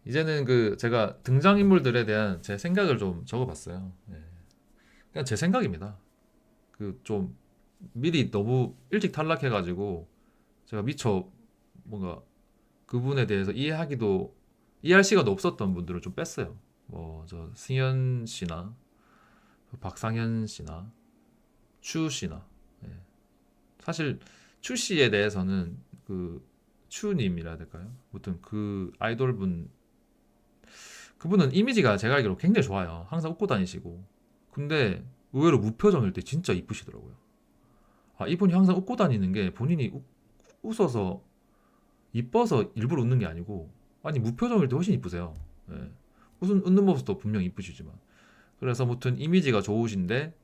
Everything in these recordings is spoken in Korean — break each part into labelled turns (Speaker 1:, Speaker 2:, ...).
Speaker 1: 이제는 그 제가 등장인물들에 대한 제 생각을 좀 적어봤어요. 예. 그냥 제 생각입니다. 그 좀 미리 너무 일찍 탈락해가지고 제가 미처 뭔가 그분에 대해서 이해할 시간도 없었던 분들을 좀 뺐어요. 뭐 저 승현 씨나 박상현 씨나 추 씨나. 예. 사실 추 씨에 대해서는 그 추님이라 해야 될까요? 아무튼 그 아이돌분, 그분은 이미지가 제가 알기로 굉장히 좋아요. 항상 웃고 다니시고. 근데 의외로 무표정일 때 진짜 이쁘시더라고요. 아, 이분이 항상 웃고 다니는 게 본인이 웃어서 이뻐서 일부러 웃는 게 아니고, 아니 무표정일 때 훨씬 이쁘세요. 예. 웃는 모습도 분명 이쁘시지만. 그래서 아무튼 이미지가 좋으신데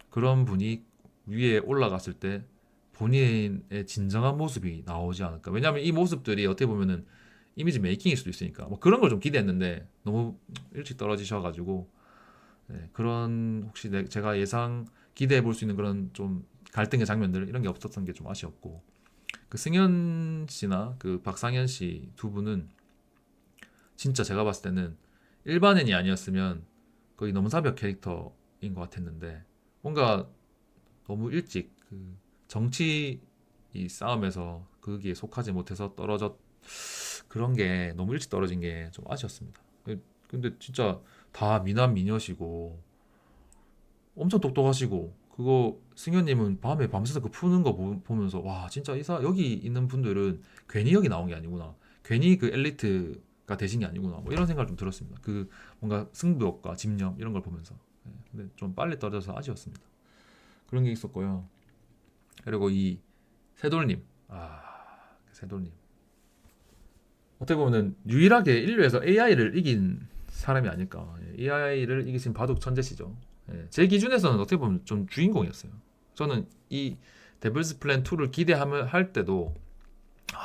Speaker 1: 그런 분이 위에 올라갔을 때 본인의 진정한 모습이 나오지 않을까. 왜냐하면 이 모습들이 어떻게 보면은 이미지 메이킹일 수도 있으니까 뭐 그런 걸 좀 기대했는데 너무 일찍 떨어지셔가지고, 네, 그런 혹시 제가 예상 기대해 볼 수 있는 그런 좀 갈등의 장면들 이런 게 없었던 게 좀 아쉬웠고, 그 승현 씨나 그 박상현 씨 두 분은 진짜 제가 봤을 때는 일반인이 아니었으면 거의 넘사벽 캐릭터인 것 같았는데, 뭔가 너무 일찍 그 정치 이 싸움에서 거기에 속하지 못해서 떨어졌, 그런 게 너무 일찍 떨어진 게 좀 아쉬웠습니다. 근데 진짜 다 미남 미녀시고 엄청 똑똑하시고, 그거 승현님은 밤에 밤새서 그 푸는 거 보면서 와 진짜 여기 있는 분들은 괜히 여기 나온 게 아니구나, 괜히 그 엘리트가 되신 게 아니구나, 뭐 이런 생각을 좀 들었습니다. 그 뭔가 승부욕과 집념 이런 걸 보면서. 예, 근데 좀 빨리 떨어져서 아쉬웠습니다. 그런 게 있었고요. 그리고 이 세돌님, 세돌님 어떻게 보면은 유일하게 인류에서 AI를 이긴 사람이 아닐까. AI를 이기신 바둑 천재시죠. 예, 제 기준에서는 어떻게 보면 좀 주인공이었어요. 저는 이 데블스 플랜 2를 기대할 때도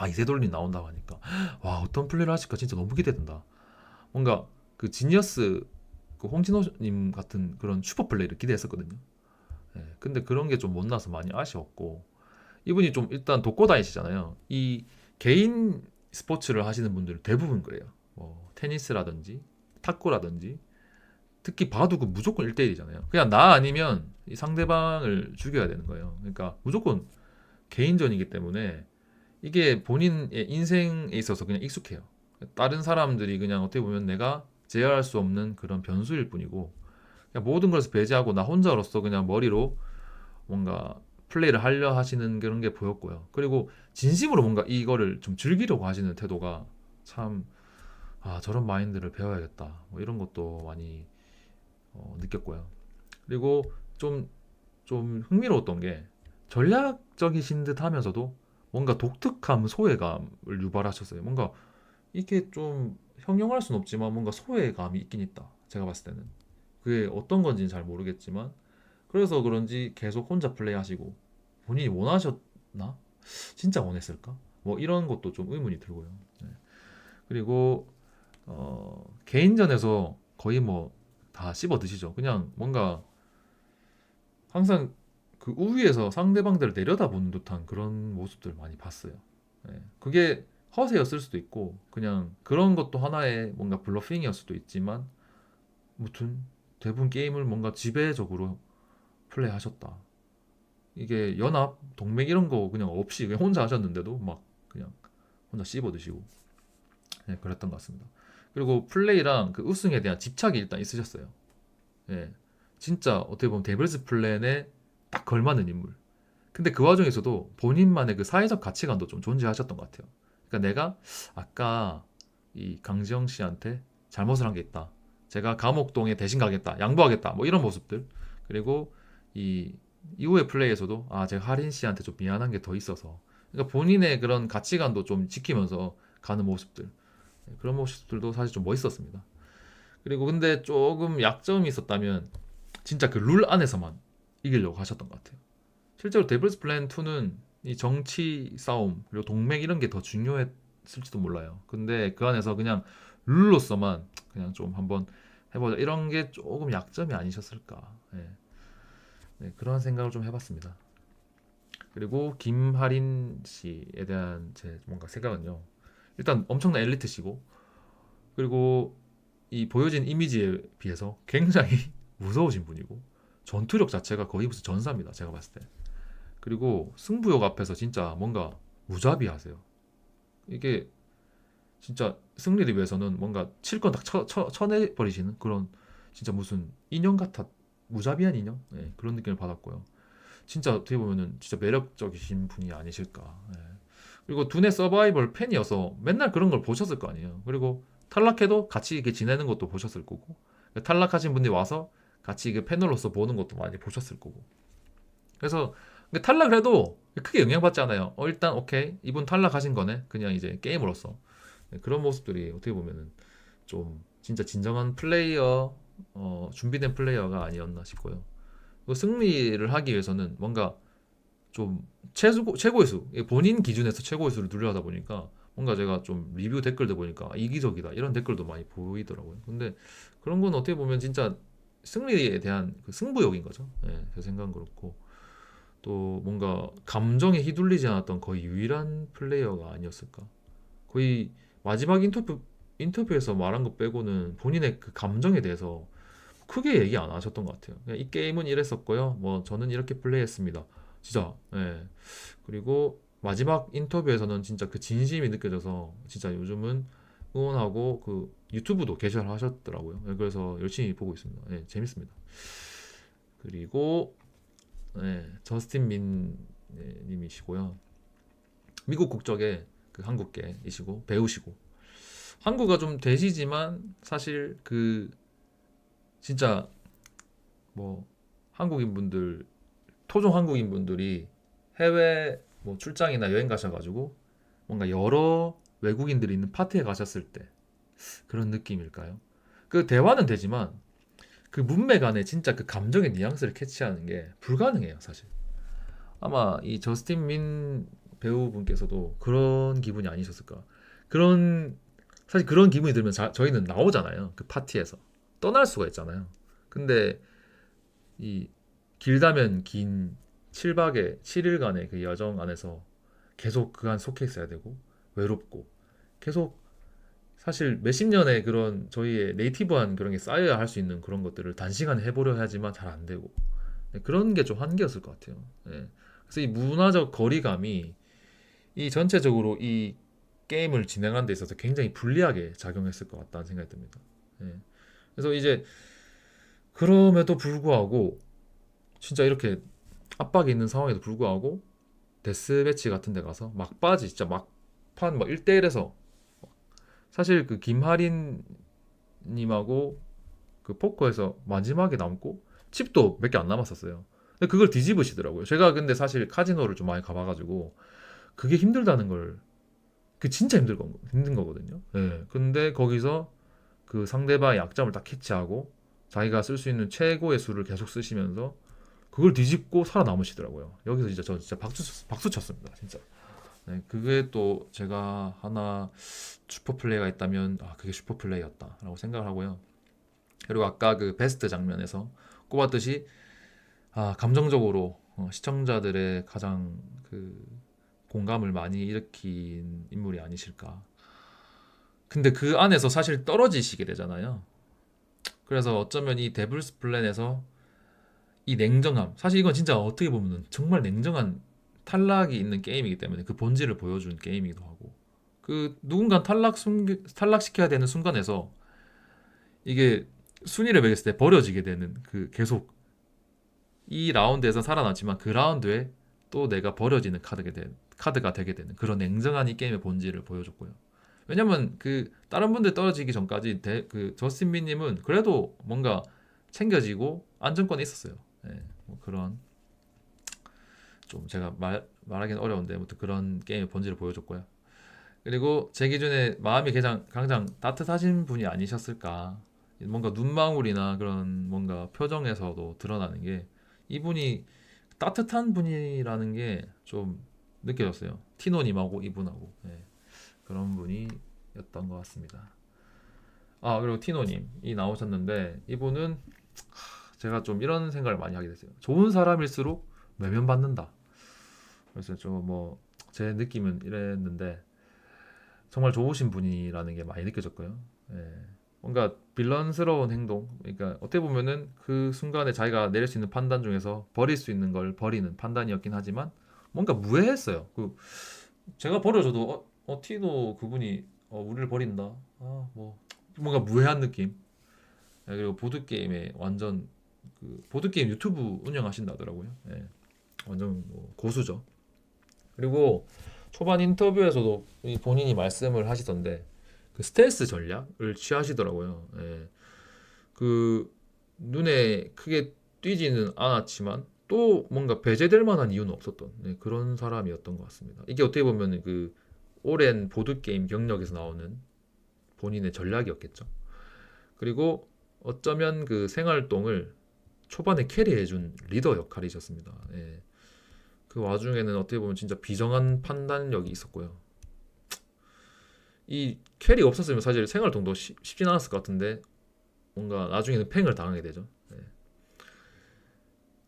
Speaker 1: 이세돌님 나온다고 하니까 와 어떤 플레이를 하실까 진짜 너무 기대된다. 뭔가 그 지니어스 그 홍진호님 같은 그런 슈퍼 플레이를 기대했었거든요. 예, 근데 그런 게 좀 못 나서 많이 아쉬웠고, 이분이 좀 일단 돕고 다니시잖아요. 이 개인 스포츠를 하시는 분들 대부분 그래요. 뭐 테니스라든지 탁구라든지, 특히 바둑은 무조건 1대1이잖아요. 그냥 나 아니면 이 상대방을 죽여야 되는 거예요. 그러니까 무조건 개인전이기 때문에 이게 본인의 인생에 있어서 그냥 익숙해요. 다른 사람들이 그냥 어떻게 보면 내가 제어할 수 없는 그런 변수일 뿐이고, 그냥 모든 것을 배제하고 나 혼자로서 그냥 머리로 뭔가 플레이를 하려 하시는 그런 게 보였고요. 그리고 진심으로 뭔가 이거를 좀 즐기려고 하시는 태도가 참, 저런 마인드를 배워야겠다. 뭐 이런 것도 많이 느꼈고요. 그리고 좀, 좀 흥미로웠던 게 전략적이신 듯 하면서도 뭔가 독특함, 소외감을 유발하셨어요. 뭔가 이게 좀 형용할 순 없지만 뭔가 소외감이 있긴 있다. 제가 봤을 때는. 그게 어떤 건지는 잘 모르겠지만, 그래서 그런지 계속 혼자 플레이하시고 본인이 원하셨나? 진짜 원했을까? 뭐 이런 것도 좀 의문이 들고요. 네. 그리고 개인전에서 거의 뭐 다 씹어 드시죠. 그냥 뭔가 항상 그 우위에서 상대방들을 내려다보는 듯한 그런 모습들 많이 봤어요. 네. 그게 허세였을 수도 있고 그냥 그런 것도 하나의 뭔가 블러핑이었을 수도 있지만, 무튼 대부분 게임을 뭔가 지배적으로 플레이하셨다. 이게 연합, 동맹 이런 거 그냥 없이 그냥 혼자 하셨는데도 막 그냥 혼자 씹어 드시고, 네, 그랬던 것 같습니다. 그리고 플레이랑 그 우승에 대한 집착이 일단 있으셨어요. 예, 진짜 어떻게 보면 데블스 플랜에 딱 걸맞는 인물. 근데 그 와중에서도 본인만의 그 사회적 가치관도 좀 존재하셨던 것 같아요. 그러니까 내가 아까 이 강지영 씨한테 잘못을 한 게 있다. 제가 감옥동에 대신 가겠다. 양보하겠다. 뭐 이런 모습들. 그리고 이 이후의 플레이에서도 제가 하린 씨한테 좀 미안한 게 더 있어서. 그러니까 본인의 그런 가치관도 좀 지키면서 가는 모습들. 그런 모습들도 사실 좀 멋있었습니다. 그리고 근데 조금 약점이 있었다면 진짜 그 룰 안에서만 이기려고 하셨던 것 같아요. 실제로 데블스 플랜 2는 이 정치 싸움 그리고 동맹 이런 게 더 중요했을지도 몰라요. 근데 그 안에서 그냥 룰로서만 그냥 좀 한번 해보자 이런 게 조금 약점이 아니셨을까. 네, 네, 그런 생각을 좀 해봤습니다. 그리고 김하린 씨에 대한 제 뭔가 생각은요. 일단 엄청난 엘리트시고 그리고 이 보여진 이미지에 비해서 굉장히 무서우신 분이고 전투력 자체가 거의 무슨 전사입니다. 제가 봤을 때. 그리고 승부욕 앞에서 진짜 뭔가 무자비하세요. 이게 진짜 승리를 위해서는 뭔가 칠 건 딱 쳐내버리시는 그런 진짜 무슨 인형 같아 무자비한 인형 그런 느낌을 받았고요. 진짜 어떻게 보면은 진짜 매력적이신 분이 아니실까. 그리고 두뇌 서바이벌 팬이어서 맨날 그런 걸 보셨을 거 아니에요. 그리고 탈락해도 같이 이렇게 지내는 것도 보셨을 거고 탈락하신 분들이 와서 같이 이게 패널로서 보는 것도 많이 보셨을 거고. 그래서 탈락을 해도 크게 영향받지 않아요. 일단 오케이 이분 탈락하신 거네. 그냥 이제 게임으로서 그런 모습들이 어떻게 보면은 좀 진짜 진정한 플레이어 준비된 플레이어가 아니었나 싶고요. 그 승리를 하기 위해서는 뭔가 좀 최고의 수 본인 기준에서 최고의 수를 누려하다 보니까 뭔가 제가 좀 리뷰 댓글들 보니까 이기적이다 이런 댓글도 많이 보이더라고요. 근데 그런 건 어떻게 보면 진짜 승리에 대한 그 승부욕인 거죠. 제 생각은 그렇고 또 뭔가 감정에 휘둘리지 않았던 거의 유일한 플레이어가 아니었을까. 거의 마지막 인터뷰에서 말한 것 빼고는 본인의 그 감정에 대해서 크게 얘기 안 하셨던 것 같아요. 그냥 이 게임은 이랬었고요. 뭐 저는 이렇게 플레이했습니다. 진짜. 그리고 마지막 인터뷰에서는 진짜 그 진심이 느껴져서 진짜 요즘은 응원하고 그 유튜브도 개설하셨더라고요. 그래서 열심히 보고 있습니다. 재밌습니다. 그리고 저스틴 민 님이시고요. 미국 국적의 그 한국계이시고 배우시고 한국어 좀 되시지만 사실 그 진짜 뭐 한국인 분들 토종 한국인 분들이 해외 뭐 출장이나 여행 가셔가지고 뭔가 여러 외국인들이 있는 파티에 가셨을 때 그런 느낌일까요? 그 대화는 되지만 그 문맥 안에 진짜 그 감정의 뉘앙스를 캐치하는 게 불가능해요, 사실. 아마 이 저스틴 민 배우분께서도 그런 기분이 아니셨을까. 그런 사실 그런 기분이 들면 저희는 나오잖아요. 그 파티에서 떠날 수가 있잖아요. 근데 이 길다면 긴 7박의 7일간의 그 여정 안에서 계속 그 안 속해 있어야 되고 외롭고 계속 사실 몇십 년의 그런 저희의 네이티브한 그런 게 쌓여야 할 수 있는 그런 것들을 단시간에 해보려 하지만 잘 안 되고 그런 게 좀 한계였을 것 같아요. 그래서 이 문화적 거리감이 이 전체적으로 이 게임을 진행하는 데 있어서 굉장히 불리하게 작용했을 것 같다는 생각이 듭니다. 예. 그래서 이제 그럼에도 불구하고 진짜 이렇게 압박이 있는 상황에도 불구하고 데스매치 같은 데 가서 막바지 진짜 막판 막 1대1에서 사실 그 김하린 님하고 그 포커에서 마지막에 남고 칩도 몇 개 안 남았었어요. 근데 그걸 뒤집으시더라고요. 제가 근데 사실 카지노를 좀 많이 가봐가지고 그게 힘들다는 걸 그 진짜 힘든 거거든요. 근데 거기서 그 상대방의 약점을 딱 캐치하고 자기가 쓸 수 있는 최고의 수를 계속 쓰시면서 그걸 뒤집고 살아남으시더라고요. 여기서 진짜 저 진짜 박수 쳤습니다. 진짜. 그게 또 제가 하나 슈퍼 플레이가 있다면 그게 슈퍼 플레이였다라고 생각을 하고요. 그리고 아까 그 베스트 장면에서 꼽았듯이 감정적으로 시청자들의 가장 그 공감을 많이 일으킨 인물이 아니실까. 근데 그 안에서 사실 떨어지시게 되잖아요. 그래서 어쩌면 이 데블스 플랜에서 이 냉정함, 사실 이건 진짜 어떻게 보면 정말 냉정한 탈락이 있는 게임이기 때문에 그 본질을 보여준 게임이기도 하고 그 누군가 탈락시켜야 되는 순간에서 이게 순위를 매겼을 때 버려지게 되는 그 계속 이 라운드에서 살아났지만 그 라운드에 또 내가 버려지는 카드가 되게 되는 그런 냉정한 이 게임의 본질을 보여줬고요. 왜냐면 그 다른 분들 떨어지기 전까지 그 저스틴 민님은 그래도 뭔가 챙겨지고 안정권에 있었어요. 뭐 그런 좀 제가 말하기는 어려운데 아무튼 그런 게임의 본질을 보여줬고요. 그리고 제 기준에 마음이 가장 따뜻하신 분이 아니셨을까. 뭔가 눈망울이나 그런 뭔가 표정에서도 드러나는 게 이분이 따뜻한 분이라는 게 좀 느껴졌어요. 티노님하고 이분하고 그런 분이었던 것 같습니다. 그리고 티노님이 나오셨는데 이분은 제가 좀 이런 생각을 많이 하게 됐어요. 좋은 사람일수록 외면받는다. 그래서 좀 뭐 제 느낌은 이랬는데 정말 좋으신 분이라는 게 많이 느껴졌고요. 예. 뭔가 빌런스러운 행동. 그러니까 어떻게 보면은 그 순간에 자기가 내릴 수 있는 판단 중에서 버릴 수 있는 걸 버리는 판단이었긴 하지만 뭔가 무해했어요. 그 제가 버려줘도 티도 그분이 우리를 버린다. 아, 뭐 뭔가 무해한 느낌. 예, 그리고 보드 게임에 완전 그 보드 게임 유튜브 운영하신다더라고요. 예, 완전 뭐 고수죠. 그리고 초반 인터뷰에서도 이 본인이 말씀을 하시던데 그 스텔스 전략을 취하시더라고요. 예. 그 눈에 크게 띄지는 않았지만 또 뭔가 배제될 만한 이유는 없었던 네, 그런 사람이었던 것 같습니다. 이게 어떻게 보면 그 오랜 보드 게임 경력에서 나오는 본인의 전략이었겠죠. 그리고 어쩌면 그 생활동을 초반에 캐리해준 리더 역할이셨습니다. 예. 그 와중에는 어떻게 보면 진짜 비정한 판단력이 있었고요. 이 캐리 없었으면 사실 생활동도 쉽진 않았을 것 같은데 뭔가 나중에는 팽을 당하게 되죠. 예.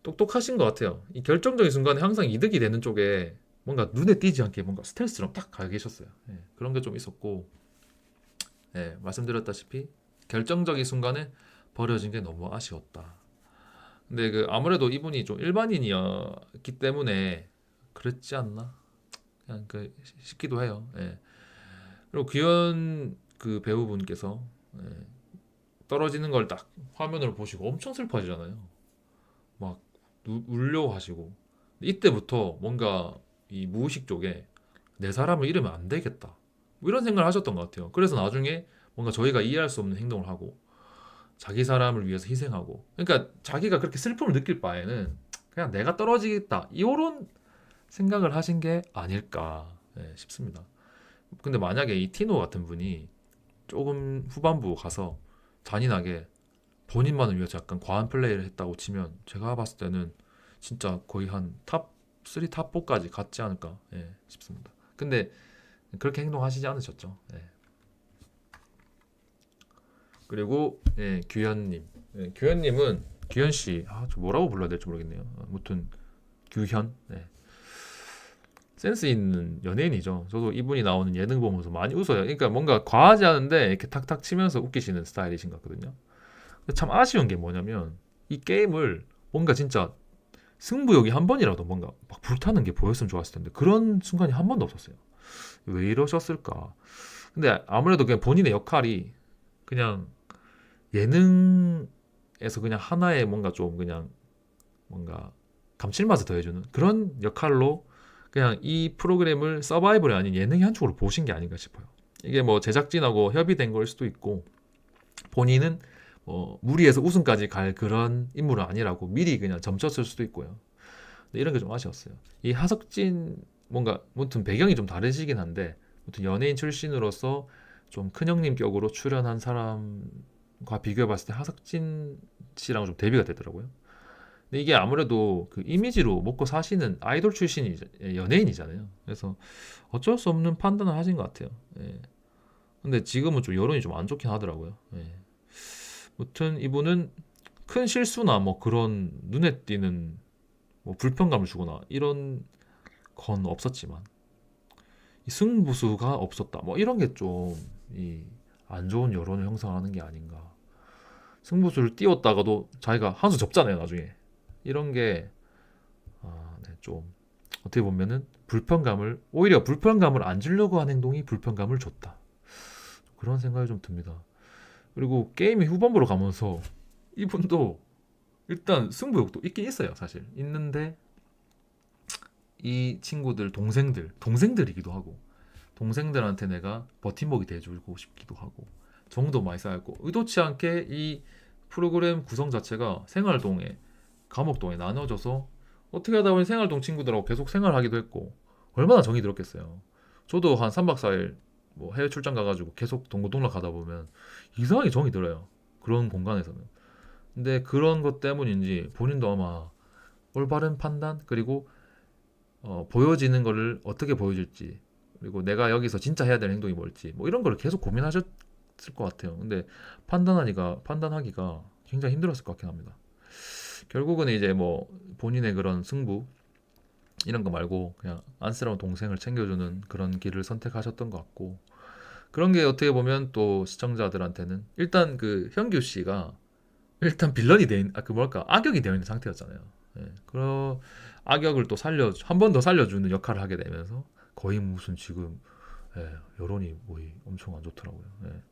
Speaker 1: 똑똑하신 것 같아요. 이 결정적인 순간에 항상 이득이 되는 쪽에 뭔가 눈에 띄지 않게 뭔가 스텔스처럼 딱 가 계셨어요. 예. 그런 게 좀 있었고, 예. 말씀드렸다시피 결정적인 순간에 버려진 게 너무 아쉬웠다. 근데 그 아무래도 이분이 좀 일반인이었기 때문에 그랬지 않나? 그냥 그 싶기도 해요. 예. 그리고 규현 그 배우분께서 예, 떨어지는 걸 딱 화면으로 보시고 엄청 슬퍼하시잖아요. 막 울려 하시고 이때부터 뭔가 이 무의식 쪽에 내 사람을 잃으면 안 되겠다 뭐 이런 생각을 하셨던 것 같아요. 그래서 나중에 뭔가 저희가 이해할 수 없는 행동을 하고 자기 사람을 위해서 희생하고 그러니까 자기가 그렇게 슬픔을 느낄 바에는 그냥 내가 떨어지겠다 이런 생각을 하신 게 아닐까 싶습니다. 근데 만약에 이 티노 같은 분이 조금 후반부 가서 잔인하게 본인만을 위해서 약간 과한 플레이를 했다고 치면 제가 봤을 때는 진짜 거의 한 탑 3, 탑 4까지 갔지 않을까 싶습니다. 근데 그렇게 행동하시지 않으셨죠. 그리고 규현님, 규현님은 규현 씨, 저 뭐라고 불러야 될지 모르겠네요. 아무튼 규현, 센스 있는 연예인이죠. 저도 이분이 나오는 예능 보면서 많이 웃어요. 그러니까 뭔가 과하지 않은데 이렇게 탁탁 치면서 웃기시는 스타일이신 것 같거든요. 근데 참 아쉬운 게 뭐냐면 이 게임을 뭔가 진짜 승부욕이 한 번이라도 뭔가 막 불타는 게 보였으면 좋았을 텐데 그런 순간이 한 번도 없었어요. 왜 이러셨을까? 근데 아무래도 그냥 본인의 역할이 그냥 예능에서 그냥 하나의 뭔가 좀 그냥 뭔가 감칠맛을 더해주는 그런 역할로 그냥 이 프로그램을 서바이벌이 아닌 예능의 한 축으로 보신 게 아닌가 싶어요. 이게 뭐 제작진하고 협의된 걸 수도 있고 본인은 무리해서 우승까지 갈 그런 인물은 아니라고 미리 그냥 점쳤을 수도 있고요. 근데 이런 게 좀 아쉬웠어요. 이 하석진 뭔가 무튼 배경이 좀 다르시긴 한데 무튼 연예인 출신으로서 좀 큰형님 격으로 출연한 사람과 비교해 봤을 때 하석진 씨랑 좀 대비가 되더라고요. 근데 이게 아무래도 그 이미지로 먹고 사시는 아이돌 출신이 연예인이잖아요. 그래서 어쩔 수 없는 판단을 하신 것 같아요. 근데 지금은 좀 여론이 좀 안 좋긴 하더라고요. 무튼 이분은 큰 실수나 뭐 그런 눈에 띄는 뭐 불편감을 주거나 이런 건 없었지만 이 승부수가 없었다. 뭐 이런 게 좀 이 안 좋은 여론을 형성하는 게 아닌가. 승부수를 띄웠다가도 자기가 한 수 접잖아요, 나중에. 이런 게 좀 어떻게 보면은 불편감을 오히려 불편감을 안 주려고 한 행동이 불편감을 줬다. 그런 생각이 좀 듭니다. 그리고 게임이 후반부로 가면서 이분도 일단 승부욕도 있긴 있어요, 사실. 있는데 이 친구들 동생들이기도 하고 동생들한테 내가 버팀목이 돼주고 싶기도 하고 정도 많이 쌓였고 의도치 않게 이 프로그램 구성 자체가 생활동에 감옥동에 나눠져서 어떻게 하다 보니 생활동 친구들하고 계속 생활하기도 했고 얼마나 정이 들었겠어요. 저도 한 3박 4일 뭐 해외 출장 가가지고 계속 동고동락 가다 보면 이상하게 정이 들어요. 그런 공간에서는. 근데 그런 것 때문인지 본인도 아마 올바른 판단 그리고 보여지는 거를 어떻게 보여줄지 그리고 내가 여기서 진짜 해야 될 행동이 뭘지 뭐 이런 걸 계속 고민하셨을 것 같아요. 근데 판단하기가 굉장히 힘들었을 것 같긴 합니다. 결국은 이제 뭐 본인의 그런 승부 이런 거 말고 그냥 안쓰러운 동생을 챙겨주는 그런 길을 선택하셨던 것 같고 그런 게 어떻게 보면 또 시청자들한테는 일단 그 현규 씨가 일단 빌런이 그 뭐랄까 악역이 되어 있는 상태였잖아요. 예. 그런 악역을 또 한 번 더 살려주는 역할을 하게 되면서 거의 무슨 지금 여론이 거의 엄청 안 좋더라고요. 예.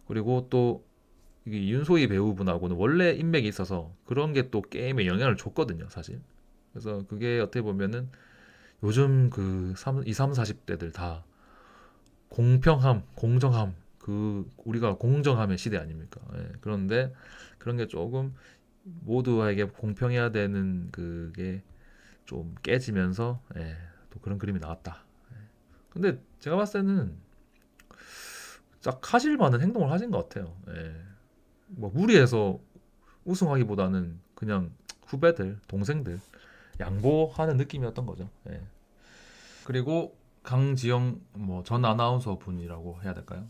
Speaker 1: 그리고 또 이게 윤소희 배우분하고는 원래 인맥이 있어서 그런 게 또 게임에 영향을 줬거든요, 사실. 그래서 그게 어떻게 보면은 요즘 그 20, 40대들 다 공평함, 공정함, 그 우리가 공정함의 시대 아닙니까? 예. 그런데 그런 게 조금 모두에게 공평해야 되는 그게 좀 깨지면서 또 그런 그림이 나왔다. 근데 제가 봤을 때는 딱 하실 만한 행동을 하신 것 같아요. 뭐 무리해서 우승하기보다는 그냥 후배들, 동생들 양보하는 느낌이었던 거죠. 그리고 강지영 뭐 전 아나운서 분이라고 해야 될까요?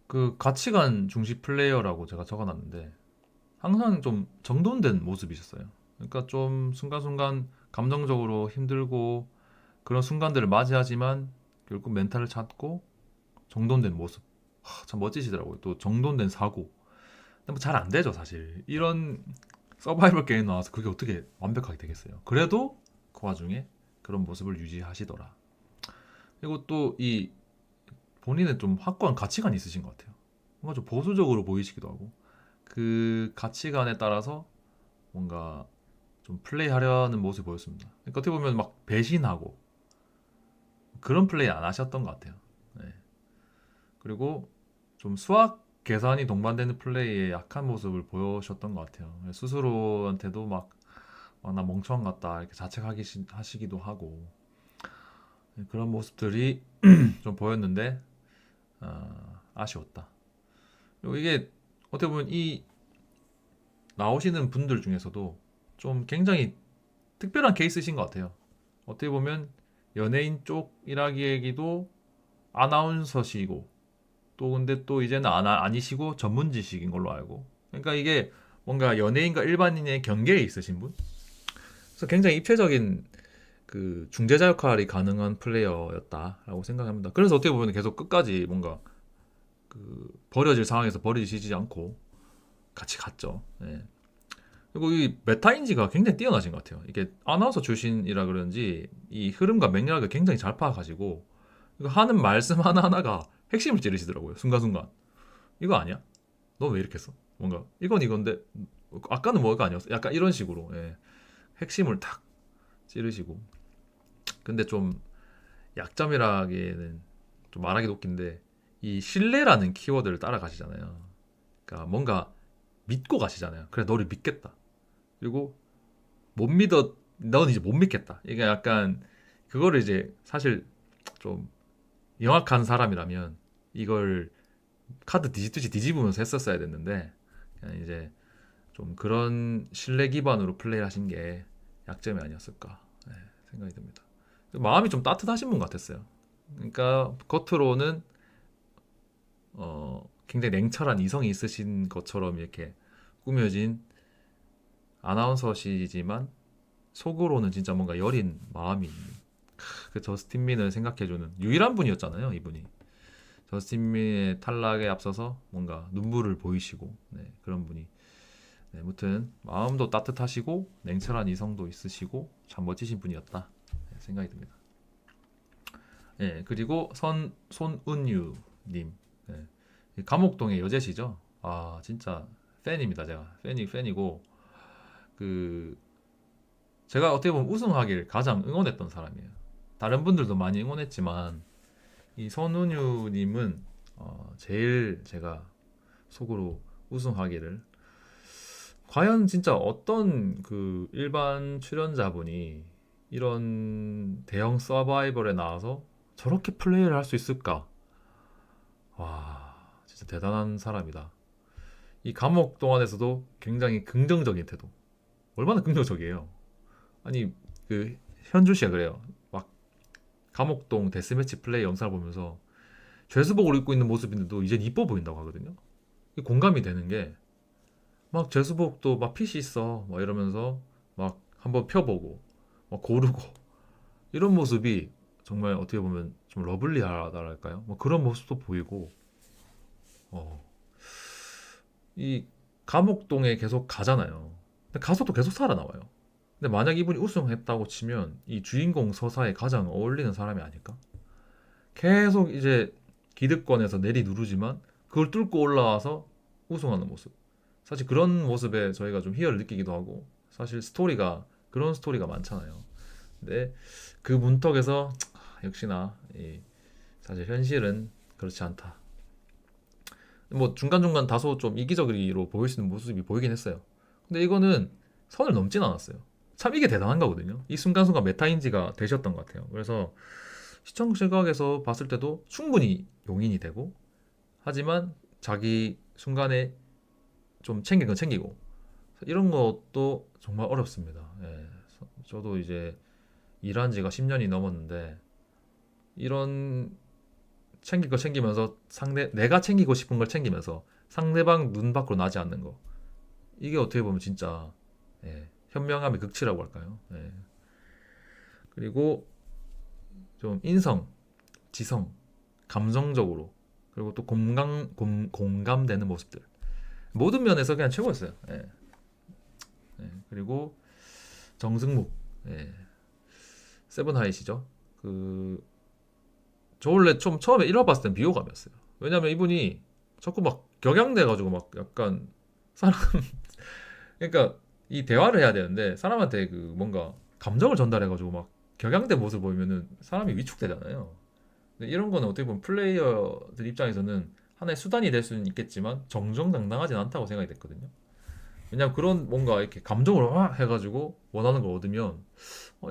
Speaker 1: 그 가치관 중시 플레이어라고 제가 적어놨는데 항상 좀 정돈된 모습이셨어요. 그러니까 좀 순간순간 감정적으로 힘들고 그런 순간들을 맞이하지만 결국 멘탈을 찾고 정돈된 모습. 참 멋지시더라고요. 또 정돈된 사고. 근데 뭐 잘 안 되죠, 사실. 이런 서바이벌 게임 나와서 그게 어떻게 완벽하게 되겠어요. 그래도 그 와중에 그런 모습을 유지하시더라. 그리고 또 이 본인은 좀 확고한 가치관이 있으신 것 같아요. 뭔가 좀 보수적으로 보이시기도 하고 그 가치관에 따라서 뭔가 좀 플레이하려는 모습이 보였습니다. 그러니까 어떻게 보면 막 배신하고 그런 플레이 안 하셨던 것 같아요. 네. 그리고 좀 수학 계산이 동반되는 플레이에 약한 모습을 보여주셨던 것 같아요. 스스로한테도 막, 나 멍청한 것 같다 이렇게 자책하시기도 하고 그런 모습들이 좀 보였는데 아쉬웠다. 그리고 이게 어떻게 보면 이 나오시는 분들 중에서도 좀 굉장히 특별한 케이스신 것 같아요. 어떻게 보면 연예인 쪽이라기에도 아나운서시고 또 근데 또 이제는 아니시고 전문 지식인 걸로 알고 그러니까 이게 뭔가 연예인과 일반인의 경계에 있으신 분 그래서 굉장히 입체적인 그 중재자 역할이 가능한 플레이어였다라고 생각합니다. 그래서 어떻게 보면 계속 끝까지 뭔가 그 버려질 상황에서 버리시지 않고 같이 갔죠. 그리고 이 메타인지가 굉장히 뛰어나신 것 같아요. 이게 아나운서 출신이라 그런지 이 흐름과 맥락을 굉장히 잘 파악하시고 이거 하는 말씀 하나하나가 핵심을 찌르시더라고요. 순간순간. 이거 아니야? 너 왜 이렇게 했어? 뭔가 이건 이건데 아까는 뭐가 아니었어? 약간 이런 식으로 핵심을 탁 찌르시고 근데 좀 약점이라기에는 좀 말하기 웃긴데 이 신뢰라는 키워드를 따라가시잖아요. 그러니까 뭔가 믿고 가시잖아요. 그래 너를 믿겠다. 그리고 못 믿어 넌 이제 못 믿겠다. 이게 약간 그거를 이제 사실 좀 영악한 사람이라면 이걸 카드 뒤집듯이 뒤집으면서 했었어야 됐는데 그냥 이제 좀 그런 신뢰 기반으로 플레이를 하신 게 약점이 아니었을까 생각이 듭니다. 마음이 좀 따뜻하신 분 같았어요. 그러니까 겉으로는 굉장히 냉철한 이성이 있으신 것처럼 이렇게 꾸며진 아나운서시지만 속으로는 진짜 뭔가 여린 마음이 있는 그 저스틴 민을 생각해주는 유일한 분이었잖아요, 이분이. 저스틴 민의 탈락에 앞서서 뭔가 눈물을 보이시고 그런 분이 아무튼 마음도 따뜻하시고 냉철한 이성도 있으시고 참 멋지신 분이었다 생각이 듭니다. 그리고 손은유님 감옥동의 여제시죠. 아 진짜 팬입니다. 제가 팬이고 그 제가 어떻게 보면 우승하길 가장 응원했던 사람이에요. 다른 분들도 많이 응원했지만 이 손은유님은 제일 제가 속으로 우승하기를 과연 진짜 어떤 그 일반 출연자분이 이런 대형 서바이벌에 나와서 저렇게 플레이를 할 수 있을까? 와, 진짜 대단한 사람이다. 이 감옥 동안에서도 굉장히 긍정적인 태도. 얼마나 긍정적이에요. 아니, 그 현주 씨가 그래요. 막 감옥동 데스매치 플레이 영상을 보면서 죄수복을 입고 있는 모습인데도 이젠 이뻐 보인다고 하거든요. 공감이 되는 게 막 죄수복도 막 핏이 있어 막 이러면서 막 한번 펴보고 막 고르고 이런 모습이 정말 어떻게 보면 좀 러블리하다랄까요? 뭐 그런 모습도 보이고, 어, 이 감옥동에 계속 가잖아요. 근데 가서도 계속 살아나와요. 근데 만약 이분이 우승했다고 치면 이 주인공 서사에 가장 어울리는 사람이 아닐까? 계속 이제 기득권에서 내리 누르지만 그걸 뚫고 올라와서 우승하는 모습. 사실 그런 모습에 저희가 좀 희열을 느끼기도 하고, 사실 스토리가 그런 스토리가 많잖아요. 근데 그 문턱에서 역시나 사실 현실은 그렇지 않다. 뭐 중간중간 다소 좀 이기적으로 보일 수 있는 모습이 보이긴 했어요. 근데 이거는 선을 넘진 않았어요. 참 이게 대단한 거거든요. 이 순간순간 메타인지가 되셨던 것 같아요. 그래서 시청 시각에서 봤을 때도 충분히 용인이 되고, 하지만 자기 순간에 좀 챙긴 건 챙기고, 이런 것도 정말 어렵습니다. 예. 저도 이제 일한 지가 10년이 넘었는데, 이런 챙길 거 챙기면서 내가 챙기고 싶은 걸 챙기면서 상대방 눈 밖으로 나지 않는 거, 이게 어떻게 보면 진짜 현명함의 극치라고 할까요? 그리고 좀 인성, 지성, 감성적으로, 그리고 또 공감되는 모습들, 모든 면에서 그냥 최고였어요. 그리고 정승묵, 세븐하이시죠. 저 원래 좀 처음에 1화 봤을 땐 비호감이었어요. 왜냐면 이분이 자꾸 막 격양돼가지고 막 약간 사람 그러니까 이 대화를 해야 되는데 사람한테 그 뭔가 감정을 전달해가지고 막 격양된 모습을 보이면은 사람이 위축되잖아요. 근데 이런 거는 어떻게 보면 플레이어들 입장에서는 하나의 수단이 될 수는 있겠지만 정정당당하진 않다고 생각이 됐거든요. 왜냐면 그런 뭔가 이렇게 감정으로 막 해가지고 원하는 걸 얻으면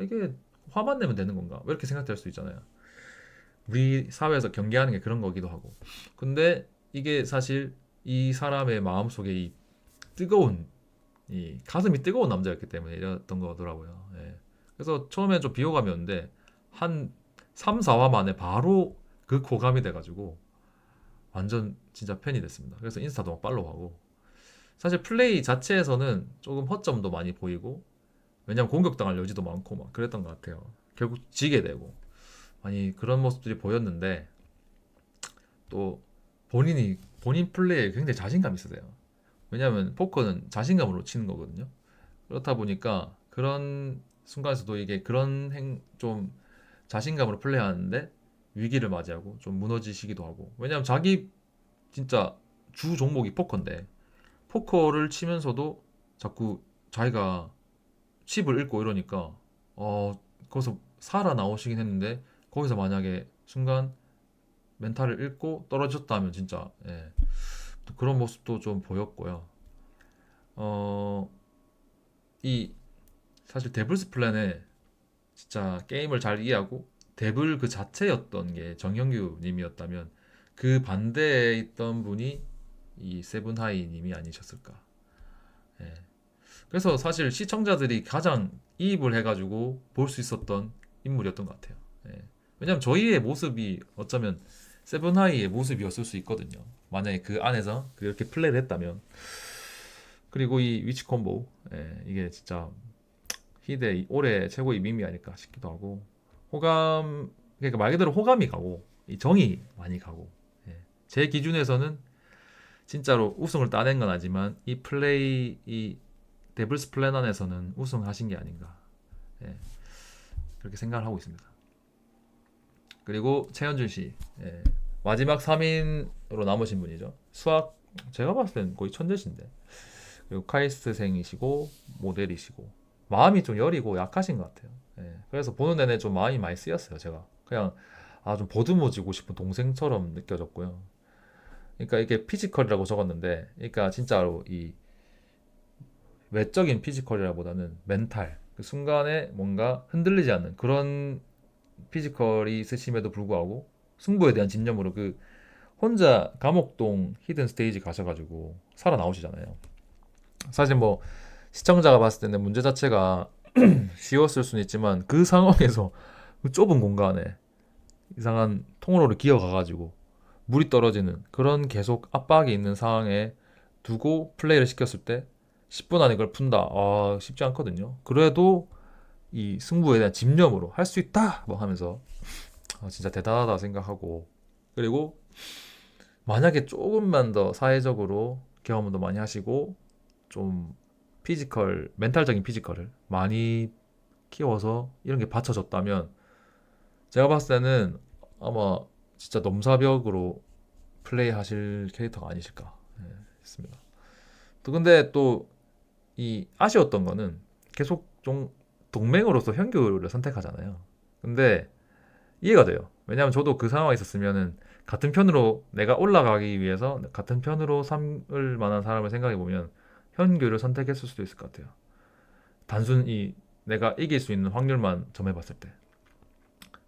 Speaker 1: 이게 화만 내면 되는 건가? 왜 이렇게 생각될 수 있잖아요. 우리 사회에서 경계하는 게 그런 거기도 하고. 근데 이게 사실 이 사람의 마음속에 이 뜨거운, 이 가슴이 뜨거운 남자였기 때문에 이랬던 거더라고요. 그래서 처음에 좀 비호감이었는데 한 3, 4화 만에 바로 그 고감이 돼가지고 완전 진짜 팬이 됐습니다. 그래서 인스타도 막 팔로우하고. 사실 플레이 자체에서는 조금 허점도 많이 보이고, 왜냐면 공격당할 여지도 많고 막 그랬던 것 같아요. 결국 지게 되고 많이 그런 모습들이 보였는데, 또 본인 플레이에 굉장히 자신감이 있으세요. 왜냐하면 포커는 자신감으로 치는 거거든요. 그렇다 보니까 그런 순간에서도 이게 그런 좀 자신감으로 플레이하는데 위기를 맞이하고 좀 무너지시기도 하고, 왜냐하면 자기 진짜 주 종목이 포커인데 포커를 치면서도 자꾸 자기가 칩을 잃고 이러니까 거기서 살아나오시긴 했는데, 거기서 만약에 순간 멘탈을 잃고 떨어졌다면 진짜 또 그런 모습도 좀 보였고요. 어, 이 사실 데블스 플랜에 진짜 게임을 잘 이해하고 데블 그 자체였던 게 정영규 님이었다면, 그 반대에 있던 분이 이 세븐하이 님이 아니셨을까. 예. 그래서 사실 시청자들이 가장 이입을 해가지고 볼 수 있었던 인물이었던 것 같아요. 왜냐면 저희의 모습이 어쩌면 세븐하이의 모습이었을 수 있거든요. 만약에 그 안에서 그렇게 플레이를 했다면. 그리고 이 위치 콤보, 이게 진짜 희대 올해 최고의 밈이 아닐까 싶기도 하고, 호감, 그러니까 말 그대로 호감이 가고 이 정이 많이 가고, 제 기준에서는 진짜로 우승을 따낸 건 아니지만 이 플레이, 이 데블스 플랜 안에서는 우승하신 게 아닌가, 그렇게 생각을 하고 있습니다. 그리고 최현준 씨, 마지막 3인으로 남으신 분이죠. 수학, 제가 봤을 땐 거의 천재신데. 그리고 카이스트생이시고 모델이시고 마음이 좀 여리고 약하신 것 같아요. 그래서 보는 내내 좀 마음이 많이 쓰였어요. 제가 그냥 좀 보듬어지고 싶은 동생처럼 느껴졌고요. 그러니까 이게 피지컬이라고 적었는데, 그러니까 진짜로 이 외적인 피지컬이라보다는 멘탈, 그 순간에 뭔가 흔들리지 않는 그런 피지컬이 있으심에도 불구하고 승부에 대한 진념으로 그 혼자 감옥동 히든 스테이지 가셔가지고 살아나오시잖아요. 사실 뭐 시청자가 봤을 때는 문제 자체가 쉬웠을 수는 있지만, 그 상황에서 그 좁은 공간에 이상한 통로를 기어가가지고 물이 떨어지는 그런 계속 압박이 있는 상황에 두고 플레이를 시켰을 때 10분 안에 그걸 푼다, 쉽지 않거든요. 그래도 이 승부에 대한 집념으로 할 수 있다 뭐 하면서 진짜 대단하다 생각하고, 그리고 만약에 조금만 더 사회적으로 경험도 많이 하시고 좀 피지컬, 멘탈적인 피지컬을 많이 키워서 이런 게 받쳐졌다면 제가 봤을 때는 아마 진짜 넘사벽으로 플레이하실 캐릭터가 아니실까 했습니다. 또 근데 또 이 아쉬웠던 거는 계속 좀 동맹으로서 현규를 선택하잖아요. 근데 이해가 돼요. 왜냐하면 저도 그 상황에 있었으면은 같은 편으로 내가 올라가기 위해서 같은 편으로 삼을 만한 사람을 생각해 보면 현규를 선택했을 수도 있을 것 같아요. 단순히 내가 이길 수 있는 확률만 점해봤을 때.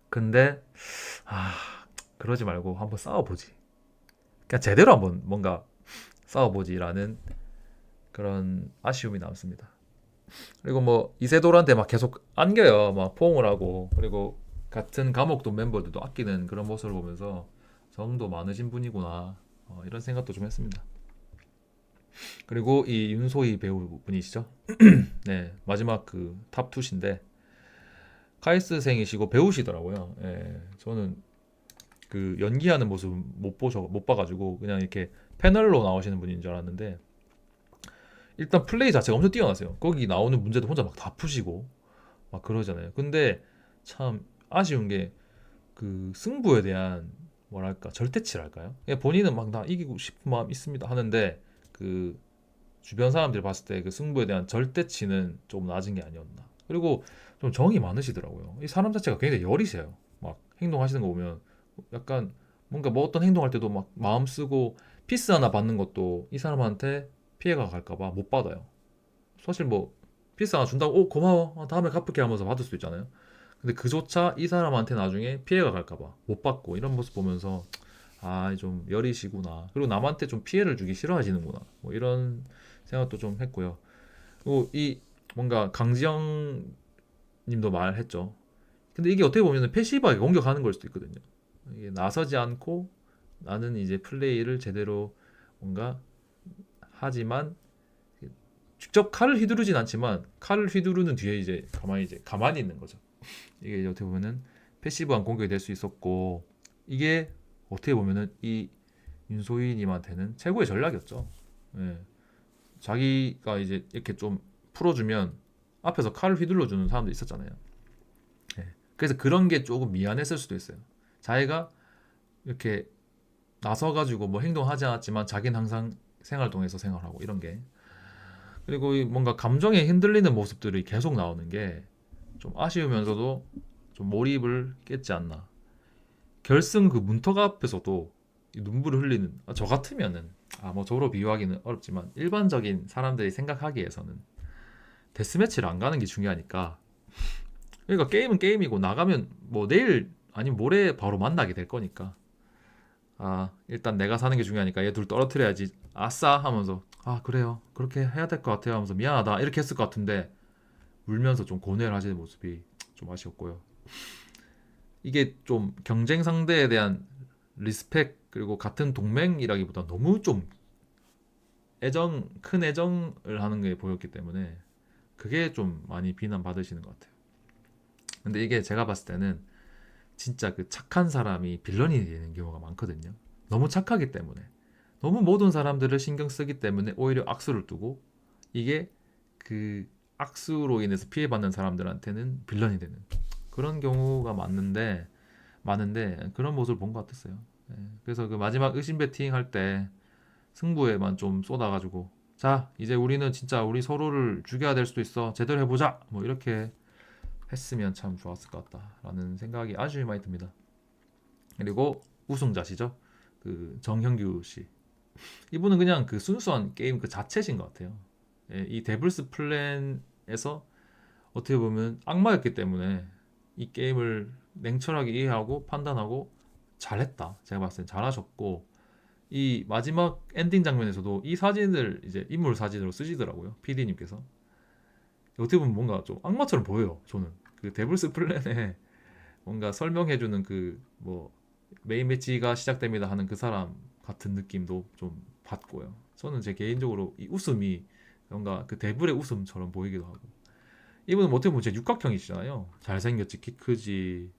Speaker 1: 근데 아 그러지 말고 한번 싸워보지. 그냥 제대로 한번 뭔가 싸워보지라는 그런 아쉬움이 남습니다. 그리고 뭐 이세돌한테 막 계속 안겨요. 막 포옹을 하고, 그리고 같은 감옥도 멤버들도 아끼는 그런 모습을 보면서 정도 많으신 분이구나, 이런 생각도 좀 했습니다. 그리고 이 윤소희 배우분이시죠? 네, 마지막 그 탑2신데 카이스생이시고 배우시더라고요. 예, 저는 그 연기하는 모습 못 봐가지고 그냥 이렇게 패널로 나오시는 분인 줄 알았는데 일단 플레이 자체가 엄청 뛰어나세요. 거기 나오는 문제도 혼자 막 다 푸시고 막 그러잖아요. 근데 참 아쉬운 게 그 승부에 대한 뭐랄까 절대치랄까요? 그냥 본인은 막 나 이기고 싶은 마음 있습니다 하는데 그 주변 사람들 봤을 때 그 승부에 대한 절대치는 좀 낮은 게 아니었나. 그리고 좀 정이 많으시더라고요. 이 사람 자체가 굉장히 여리세요. 막 행동하시는 거 보면 약간 뭔가 뭐 어떤 행동할 때도 막 마음 쓰고 피스 하나 받는 것도 이 사람한테 피해가 갈까봐 못 받아요. 사실 뭐 피스 하나 준다고 오 고마워 다음에 갚을게 하면서 받을 수 있잖아요. 근데 그조차 이 사람한테 나중에 피해가 갈까봐 못 받고 이런 모습 보면서 아 좀 여리시구나, 그리고 남한테 좀 피해를 주기 싫어하시는구나, 뭐 이런 생각도 좀 했고요. 그리고 이 뭔가 강지영 님도 말했죠. 근데 이게 어떻게 보면 패시브하게 공격하는 걸 수도 있거든요. 이게 나서지 않고 나는 이제 플레이를 제대로 뭔가 하지만 직접 칼을 휘두르진 않지만 칼을 휘두르는 뒤에 이제 가만히 있는 거죠. 이게 이제 어떻게 보면은 패시브한 공격이 될 수 있었고, 이게 어떻게 보면은 이 윤소희님한테는 최고의 전략이었죠. 예. 자기가 이제 이렇게 좀 풀어주면 앞에서 칼을 휘둘러주는 사람도 있었잖아요. 예. 그래서 그런 게 조금 미안했을 수도 있어요. 자기가 이렇게 나서가지고 뭐 행동하지 않았지만 자기는 항상 생활동에서 생활하고 이런 게, 그리고 이 뭔가 감정에 흔들리는 모습들이 계속 나오는 게 좀 아쉬우면서도 좀 몰입을 깼지 않나. 결승 그 문턱 앞에서도 이 눈물을 흘리는, 저 같으면은 뭐 저로 비유하기는 어렵지만 일반적인 사람들이 생각하기에서는 데스매치를 안 가는 게 중요하니까, 그러니까 게임은 게임이고 나가면 뭐 내일 아니면 모레 바로 만나게 될 거니까 일단 내가 사는 게 중요하니까 얘 둘 떨어뜨려야지 아싸 하면서 그래요 그렇게 해야 될 것 같아요 하면서 미안하다 이렇게 했을 것 같은데 울면서 좀 고뇌를 하시는 모습이 좀 아쉬웠고요. 이게 좀 경쟁 상대에 대한 리스펙, 그리고 같은 동맹이라기보다 너무 좀 큰 애정을 하는 게 보였기 때문에 그게 좀 많이 비난받으시는 것 같아요. 근데 이게 제가 봤을 때는 진짜 그 착한 사람이 빌런이 되는 경우가 많거든요. 너무 착하기 때문에, 너무 모든 사람들을 신경 쓰기 때문에 오히려 악수를 두고, 이게 그 악수로 인해서 피해받는 사람들한테는 빌런이 되는 그런 경우가 많은데 그런 모습을 본 것 같았어요. 예, 그래서 그 마지막 의심 배팅 할 때 승부에만 좀 쏟아가지고 자 이제 우리는 진짜 우리 서로를 죽여야 될 수도 있어 제대로 해보자 뭐 이렇게 했으면 참 좋았을 것 같다라는 생각이 아주 많이 듭니다. 그리고 우승자시죠, 그 정형규 씨. 이분은 그냥 그 순수한 게임 그 자체신 것 같아요. 예, 이 데블스 플랜에서 어떻게 보면 악마였기 때문에 이 게임을 냉철하게 이해하고 판단하고 잘했다. 제가 봤을 땐 잘하셨고, 이 마지막 엔딩 장면에서도 이 사진을 이제 인물 사진으로 쓰시더라고요. PD님께서. 어떻게 보면 뭔가 좀 악마처럼 보여요. 저는 그 데블스 플랜에 뭔가 설명해주는 그 뭐 메인 매치가 시작됩니다 하는 그 사람 같은 느낌도 좀 받고요. 저는 제 개인적으로 이 웃음이 뭔가 그 데블의 웃음처럼 보이기도 하고, 이분은 어떻게 보면 제 육각형이시잖아요. 잘생겼지, 키 크지,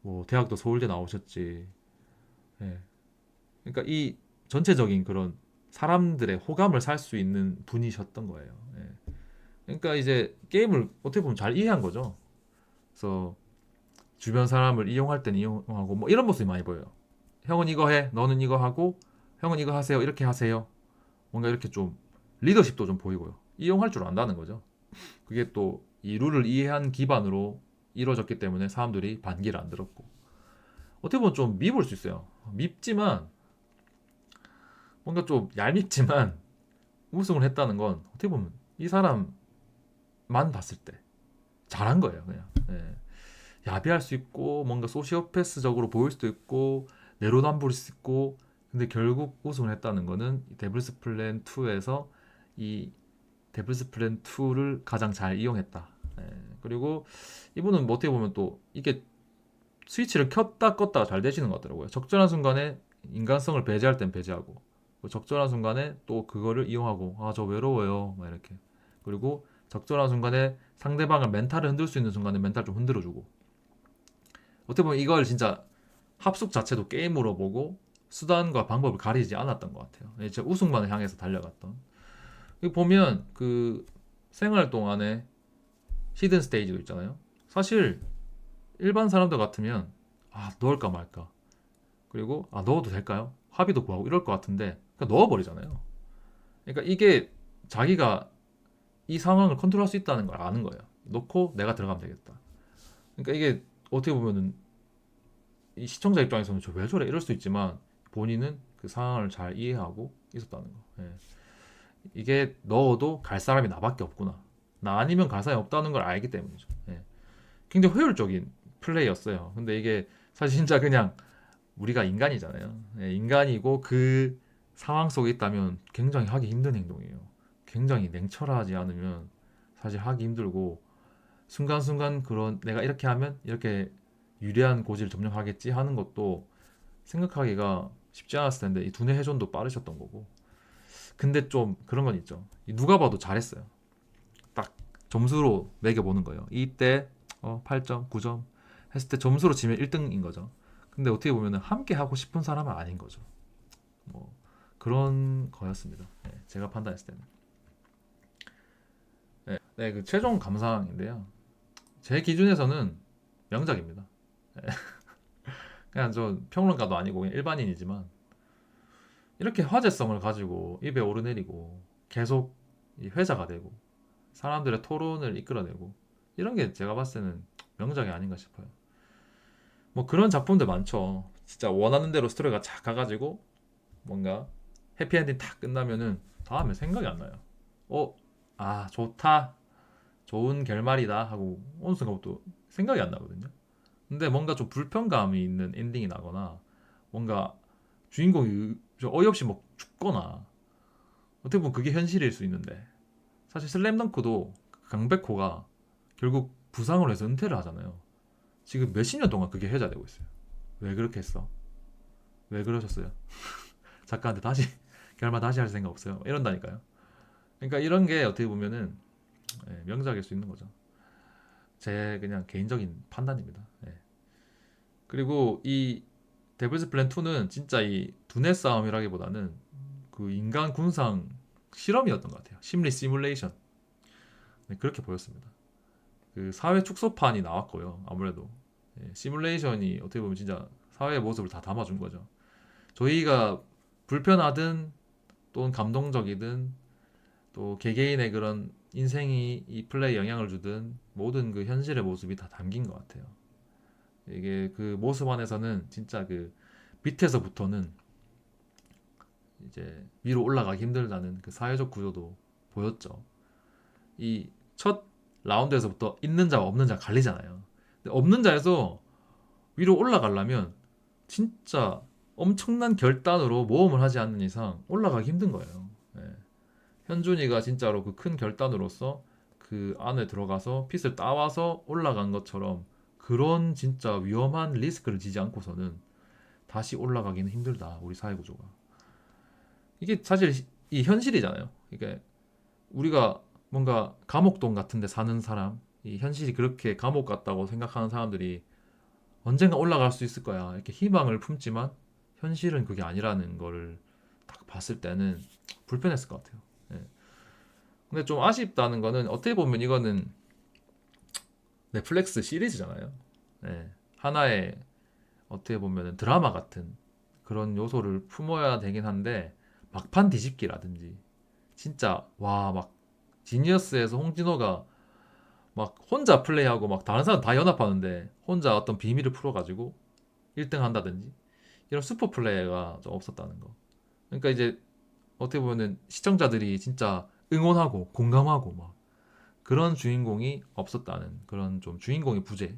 Speaker 1: 뭐 대학도 서울대 나오셨지. 예. 그러니까 이 전체적인 그런 사람들의 호감을 살 수 있는 분이셨던 거예요. 예. 그러니까 이제 게임을 어떻게 보면 잘 이해한 거죠. 그래서 주변 사람을 이용할 땐 이용하고 뭐 이런 모습이 많이 보여요. 형은 이거 해, 너는 이거 하고, 형은 이거 하세요, 이렇게 하세요. 뭔가 이렇게 좀 리더십도 좀 보이고요. 이용할 줄 안다는 거죠. 그게 또 이 룰을 이해한 기반으로 이루어졌기 때문에 사람들이 반기를 안 들었고 어떻게 보면 좀 밉을 수 있어요. 밉지만 뭔가 좀 얄밉지만 우승을 했다는 건 어떻게 보면 이 사람만 봤을 때 잘한 거예요, 그냥. 예. 야비할 수 있고 뭔가 소시오패스적으로 보일 수도 있고 내로남불일 수 있고 근데 결국 우승을 했다는 거는 데블스 플랜 2에서 이 데블스 플랜 2를 가장 잘 이용했다. 예. 그리고 이분은 뭐 어떻게 보면 또 이게 스위치를 켰다 껐다가 잘 되시는 것 같더라고요. 적절한 순간에 인간성을 배제할 땐 배제하고 적절한 순간에 또 그거를 이용하고 아 저 외로워요 막 이렇게 그리고 적절한 순간에 상대방을 멘탈을 흔들 수 있는 순간에 멘탈 좀 흔들어주고 어떻게 보면 이걸 진짜 합숙 자체도 게임으로 보고 수단과 방법을 가리지 않았던 것 같아요. 제 우승만을 향해서 달려갔던. 여기 보면 그 생활 동안에 히든 스테이지도 있잖아요. 사실 일반 사람들 같으면 아 넣을까 말까 그리고 아 넣어도 될까요? 합의도 구하고 이럴 것 같은데 그냥 넣어버리잖아요. 그러니까 이게 자기가 이 상황을 컨트롤할 수 있다는 걸 아는 거예요. 넣고 내가 들어가면 되겠다. 그러니까 이게 어떻게 보면은 이 시청자 입장에서는 저 왜 저래 이럴 수 있지만 본인은 그 상황을 잘 이해하고 있었다는 거. 예. 이게 넣어도 갈 사람이 나밖에 없구나. 나 아니면 갈 사람이 없다는 걸 알기 때문이죠. 예. 굉장히 효율적인 플레이였어요. 근데 이게 사실 진짜 그냥 우리가 인간이잖아요. 예, 인간이고 그 상황 속에 있다면 굉장히 하기 힘든 행동이에요. 굉장히 냉철하지 않으면 사실 하기 힘들고 순간순간 그런 내가 이렇게 하면 이렇게 유리한 고지를 점령하겠지 하는 것도 생각하기가 쉽지 않았을 텐데 이 두뇌 회전도 빠르셨던 거고 근데 좀 그런 건 있죠. 누가 봐도 잘했어요. 딱 점수로 매겨보는 거예요. 이때 8점, 9점 했을 때 점수로 치면 1등인 거죠. 근데 어떻게 보면 함께 하고 싶은 사람은 아닌 거죠. 뭐 그런 거였습니다. 네, 제가 판단했을 때는. 네, 네, 그 최종 감상인데요. 제 기준에서는 명작입니다. 네, 그냥 저 평론가도 아니고 그냥 일반인이지만 이렇게 화제성을 가지고 입에 오르내리고 계속 이 회자가 되고 사람들의 토론을 이끌어내고 이런 게 제가 봤을 때는 명작이 아닌가 싶어요. 뭐 그런 작품들 많죠. 진짜 원하는 대로 스토리가 쫙 가가지고 뭔가 해피엔딩 탁 끝나면은 다음에 생각이 안 나요. 어, 아 좋다, 좋은 결말이다 하고 어느 순간부터 생각이 안 나거든요. 근데 뭔가 좀 불편감이 있는 엔딩이 나거나 뭔가 주인공이 좀 어이없이 막 죽거나 어떻게 보면 그게 현실일 수 있는데 사실 슬램덩크도 강백호가 결국 부상을 해서 은퇴를 하잖아요. 지금 몇십 년 동안 그게 회자되고 있어요. 왜 그렇게 했어? 왜 그러셨어요? 작가한테 다시 결말 다시 할 생각 없어요? 이런다니까요. 그러니까 이런 게 어떻게 보면은 명작일 수 있는 거죠. 제 그냥 개인적인 판단입니다. 예. 그리고 이 데블스 플랜 2는 진짜 이 두뇌 싸움이라기보다는 그 인간 군상 실험이었던 것 같아요. 심리 시뮬레이션. 네, 그렇게 보였습니다. 그 사회 축소판이 나왔고요. 아무래도 시뮬레이션이 어떻게 보면 진짜 사회의 모습을 다 담아준 거죠. 저희가 불편하든 또는 감동적이든 또 개개인의 그런 인생이 이 플레이에 영향을 주든 모든 그 현실의 모습이 다 담긴 것 같아요. 이게 그 모습 안에서는 진짜 그 밑에서부터는 이제 위로 올라가기 힘들다는 그 사회적 구조도 보였죠. 이 첫 라운드에서부터 있는 자와 없는 자가 갈리잖아요. 근데 없는 자에서 위로 올라가려면 진짜 엄청난 결단으로 모험을 하지 않는 이상 올라가기 힘든 거예요. 예. 현준이가 진짜로 그 큰 결단으로서 그 안에 들어가서 핏을 따와서 올라간 것처럼 그런 진짜 위험한 리스크를 지지 않고서는 다시 올라가기는 힘들다. 우리 사회 구조가. 이게 사실 이 현실이잖아요. 이게 우리가 뭔가 감옥동 같은 데 사는 사람, 이 현실이 그렇게 감옥 같다고 생각하는 사람들이 언젠가 올라갈 수 있을 거야 이렇게 희망을 품지만 현실은 그게 아니라는 거를 딱 봤을 때는 불편했을 것 같아요. 예. 근데 좀 아쉽다는 거는 어떻게 보면 이거는 넷플릭스 시리즈잖아요. 예. 하나의 어떻게 보면 드라마 같은 그런 요소를 품어야 되긴 한데 막판 뒤집기라든지 진짜 와 막 지니어스에서 홍진호가 막 혼자 플레이하고 막 다른 사람 다 연합하는데 혼자 어떤 비밀을 풀어가지고 1등 한다든지 이런 슈퍼 플레이가 좀 없었다는 거. 그러니까 이제 어떻게 보면은 시청자들이 진짜 응원하고 공감하고 막 그런 주인공이 없었다는 그런 좀 주인공의 부재.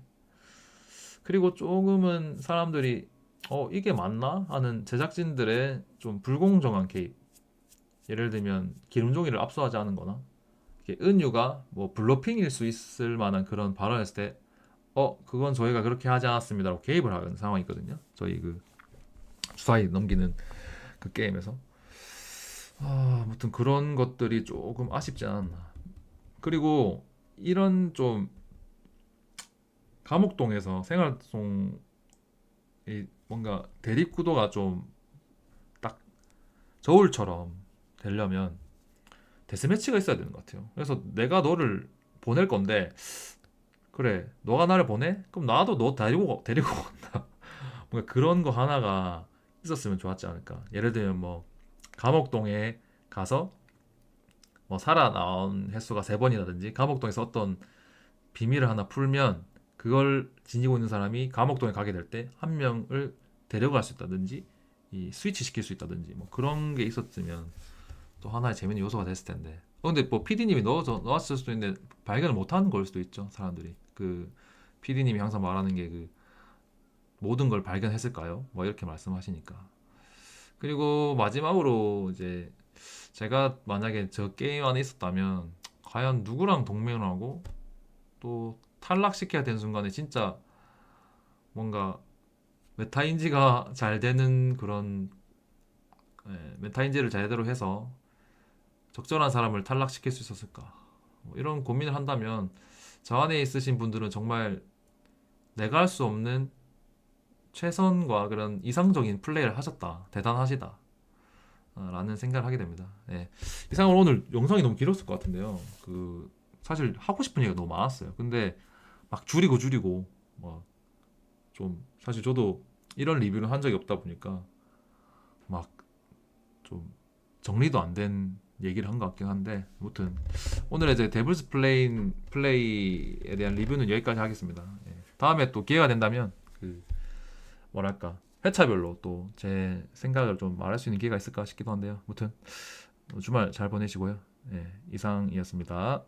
Speaker 1: 그리고 조금은 사람들이 이게 맞나 하는 제작진들의 좀 불공정한 개입. 예를 들면 기름종이를 압수하지 않은 거나 이게 은유가 뭐 블러핑일 수 있을 만한 그런 발언을 했을 때 그건 저희가 그렇게 하지 않았습니다라고 개입을 하는 상황이거든요. 저희 그 주사위 넘기는 그 게임에서. 아무튼 그런 것들이 조금 아쉽지 않았나. 그리고 이런 좀 감옥동에서 생활송이 뭔가 대립구도가 좀 딱 저울처럼 되려면 데스매치가 있어야 되는 것 같아요. 그래서 내가 너를 보낼 건데 그래 너가 나를 보내? 그럼 나도 너 데리고 간다. 뭔가 그런 거 하나가 있었으면 좋았지 않을까. 예를 들면 뭐 감옥동에 가서 뭐 살아나온 횟수가 3번이라든지 감옥동에서 어떤 비밀을 하나 풀면 그걸 지니고 있는 사람이 감옥동에 가게 될 때 한 명을 데려갈 수 있다든지 이 스위치 시킬 수 있다든지 뭐 그런 게 있었으면 또 하나의 재밌는 요소가 됐을 텐데. 근데 뭐 PD님이 넣었을 수도 있는데 발견을 못하는 걸 수도 있죠 사람들이. 그 PD님이 항상 말하는 게 그 모든 걸 발견했을까요? 뭐 이렇게 말씀하시니까. 그리고 마지막으로 이제 제가 만약에 저 게임 안에 있었다면 과연 누구랑 동맹을 하고 또 탈락시켜야 되는 순간에 진짜 뭔가 메타인지가 잘 되는 그런 메타인지를 제대로 해서 적절한 사람을 탈락시킬 수 있었을까? 뭐 이런 고민을 한다면 저 안에 있으신 분들은 정말 내가 할 수 없는 최선과 그런 이상적인 플레이를 하셨다. 대단하시다. 라는 생각을 하게 됩니다. 예. 이상으로 오늘 영상이 너무 길었을 것 같은데요. 사실 하고 싶은 얘기가 너무 많았어요. 근데 막 줄이고 뭐 좀 사실 저도 이런 리뷰를 한 적이 없다 보니까 막 좀 정리도 안 된 얘기를 한 것 같긴 한데 아무튼 오늘의 이제 데블스 플레이에 대한 리뷰는 여기까지 하겠습니다. 예. 다음에 또 기회가 된다면 뭐랄까 회차별로 또 제 생각을 좀 말할 수 있는 기회가 있을까 싶기도 한데요. 아무튼 주말 잘 보내시고요. 예, 이상이었습니다.